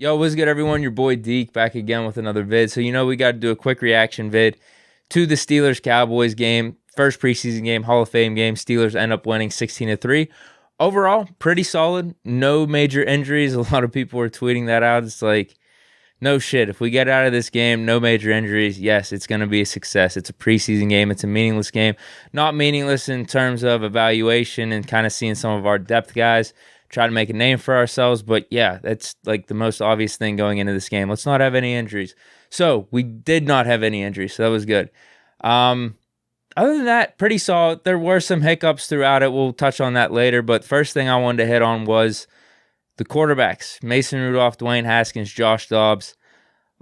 Yo, what's good, everyone? Your boy Deke back again with another vid. So, we got to do a quick reaction vid to the Steelers Cowboys game. First preseason game, Hall of Fame game. Steelers end up winning 16-3. Overall, pretty solid. No major injuries. A lot of people were tweeting that out. It's like, no shit. If we get out of this game, no major injuries, yes, it's going to be a success. It's a preseason game. It's a meaningless game. Not meaningless in terms of evaluation and kind of seeing some of our depth guys try to make a name for ourselves. But yeah, that's like the most obvious thing going into this game. Let's not have any injuries. So we did not have any injuries, so that was good. Other than that, pretty solid. There were some hiccups throughout it. We'll touch on that later. But first thing I wanted to hit on was the quarterbacks. Mason Rudolph, Dwayne Haskins, Josh Dobbs.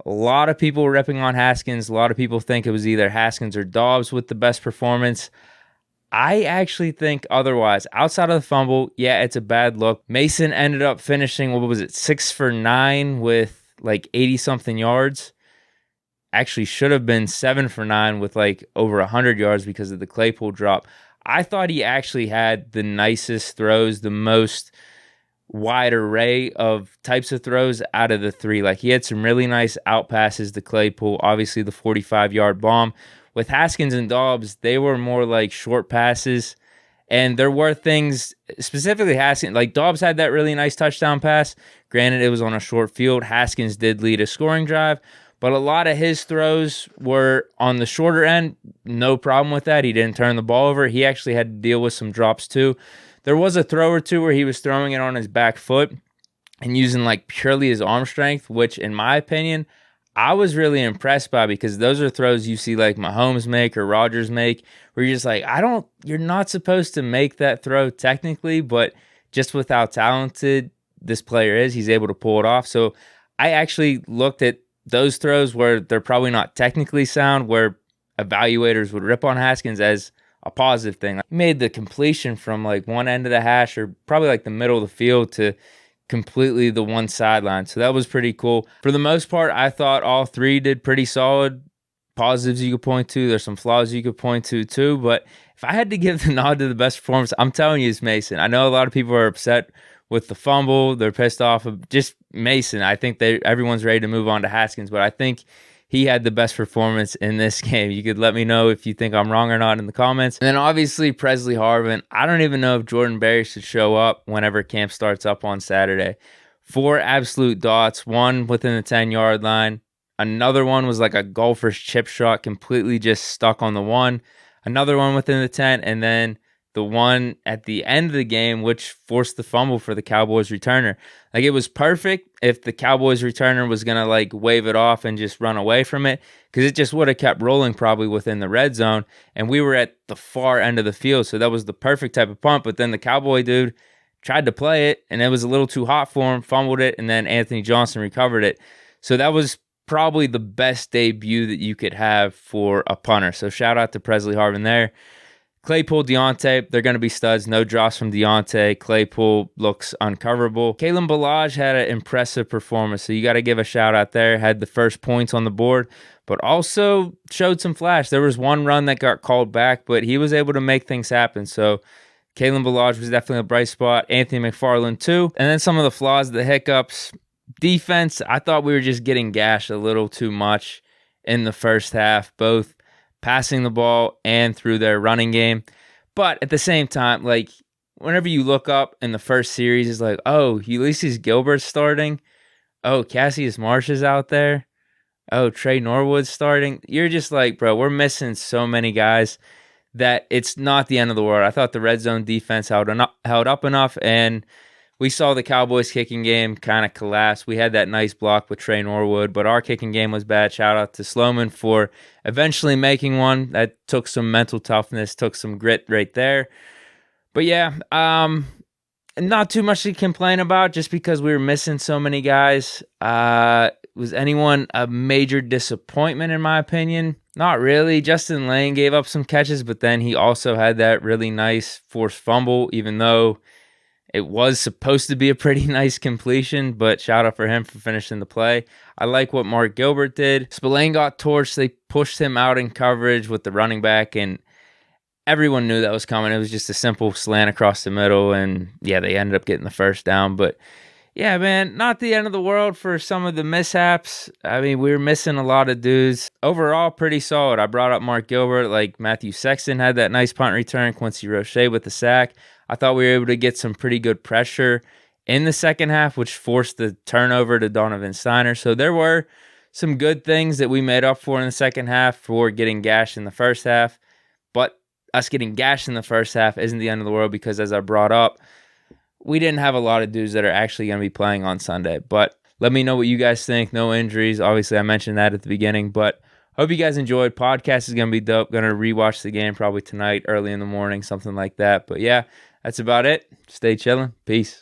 A lot of people were ripping on Haskins. A lot of people think it was either Haskins or Dobbs with the best performance. I actually think otherwise. Outside of the fumble, yeah, it's a bad look. Mason ended up finishing, 6 for 9 with like 80-something yards. Actually should have been 7 for 9 with like over 100 yards because of the Claypool drop. I thought he actually had the nicest throws, the most wide array of types of throws out of the three. Like, he had some really nice out passes to Claypool, obviously the 45-yard bomb. With Haskins and Dobbs, they were more like short passes. And there were things, specifically Haskins, like Dobbs had that really nice touchdown pass. Granted, it was on a short field. Haskins did lead a scoring drive, but a lot of his throws were on the shorter end. No problem with that. He didn't turn the ball over. He actually had to deal with some drops too. There was a throw or two where he was throwing it on his back foot and using like purely his arm strength, which in my opinion, I was really impressed by, because those are throws you see like Mahomes make or Rodgers make, where you're just like, you're not supposed to make that throw technically, but just with how talented this player is, he's able to pull it off. So I actually looked at those throws where they're probably not technically sound, where evaluators would rip on Haskins, as a positive thing. He made the completion from like one end of the hash, or probably like the middle of the field, to completely the one sideline. So that was pretty cool. For the most part, I thought all three did pretty solid. Positives you could point to. There's some flaws you could point to too. But if I had to give the nod to the best performance, I'm telling you it's Mason. I know a lot of people are upset with the fumble. They're pissed off of just Mason. I think everyone's ready to move on to Haskins, but I think he had the best performance in this game. You could let me know if you think I'm wrong or not in the comments. And then obviously Presley Harvin. I don't even know if Jordan Berry should show up whenever camp starts up on Saturday. 4 absolute dots, one within the 10-yard line. Another one was like a golfer's chip shot, completely just stuck on the one. Another one within the 10, and then the one at the end of the game, which forced the fumble for the Cowboys returner. Like, it was perfect if the Cowboys returner was going to like wave it off and just run away from it, because it just would have kept rolling probably within the red zone, and we were at the far end of the field. So that was the perfect type of punt. But then the Cowboy dude tried to play it, and it was a little too hot for him, fumbled it, and then Anthony Johnson recovered it. So that was probably the best debut that you could have for a punter. So shout out to Presley Harvin there. Claypool, Deontay, they're going to be studs. No drops from Deontay. Claypool looks uncoverable. Kalen Ballage had an impressive performance, so you got to give a shout out there. Had the first points on the board, but also showed some flash. There was one run that got called back, but he was able to make things happen. So Kalen Ballage was definitely a bright spot. Anthony McFarland too. And then some of the flaws, the hiccups. Defense, I thought we were just getting gashed a little too much in the first half, both passing the ball and through their running game. But at the same time, like, whenever you look up in the first series, it's like, oh, Ulysses Gilbert's starting. Oh, Cassius Marsh is out there. Oh, Trey Norwood's starting. You're just like, bro, we're missing so many guys that it's not the end of the world. I thought the red zone defense held up enough, and we saw the Cowboys kicking game kind of collapse. We had that nice block with Trey Norwood, but our kicking game was bad. Shout out to Sloman for eventually making one. That took some mental toughness, took some grit right there. But yeah, not too much to complain about just because we were missing so many guys. Was anyone a major disappointment in my opinion? Not really. Justin Lane gave up some catches, but then he also had that really nice forced fumble, even though it was supposed to be a pretty nice completion, but shout out for him for finishing the play. I like what Mark Gilbert did. Spillane got torched. They pushed him out in coverage with the running back, and everyone knew that was coming. It was just a simple slant across the middle, and yeah, they ended up getting the first down. But Yeah, man, not the end of the world for some of the mishaps. I mean, we were missing a lot of dudes. Overall, pretty solid. I brought up Mark Gilbert, like Matthew Sexton had that nice punt return, Quincy Roche with the sack. I thought we were able to get some pretty good pressure in the second half, which forced the turnover to Donovan Steiner. So there were some good things that we made up for in the second half for getting gashed in the first half. But us getting gashed in the first half isn't the end of the world because, as I brought up, we didn't have a lot of dudes that are actually going to be playing on Sunday. But let me know what you guys think. No injuries. Obviously, I mentioned that at the beginning. But hope you guys enjoyed. Podcast is going to be dope. Going to rewatch the game probably tonight, early in the morning, something like that. But yeah, that's about it. Stay chilling. Peace.